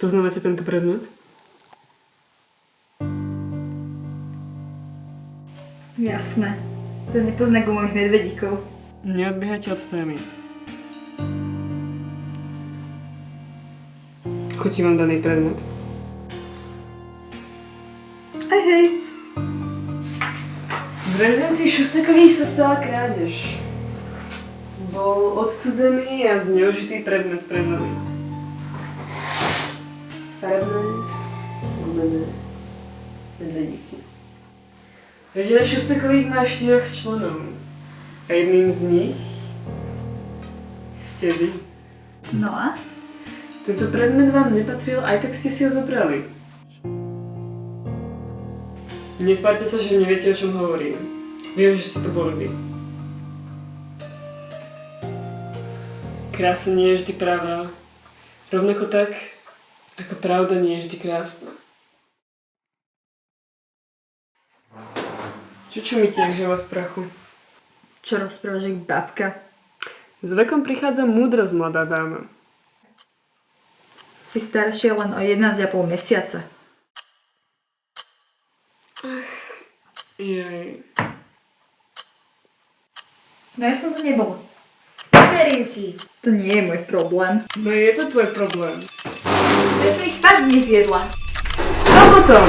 Spoznávate tento predmet? Jasné. To nepozná gumových medvedíkov. Neodbiehajte od témy. Chutí vám daný predmet? Aj hej. V rezidencii Šustekových sa stala krádež. Bol odcudzený a zneužitý predmet pred nami. Farebné, gumené medvedíky. Rodina Šustekových má 4 členov. A jedným z nich ste vy. No a? Tento predmet vám nepatril, aj tak ste si ho zobrali. Netvárte sa, že neviete, o čom hovorím. Viem, že ste to boli vy. Krása nie je vždy pravá. Rovnako tak, ako pravda nie je vždy krásna. Čo čumíte, jak živa z prachu? Čo rozprávaš, jak babka? S vekom prichádza múdrosť, mladá dáma. Si staršia len o 11,5 mesiaca. Jej. No ja som to nebola. Verím ti. To nie je môj problém. No je to tvoj problém. Ja som ich fakt nezjedla. A potom?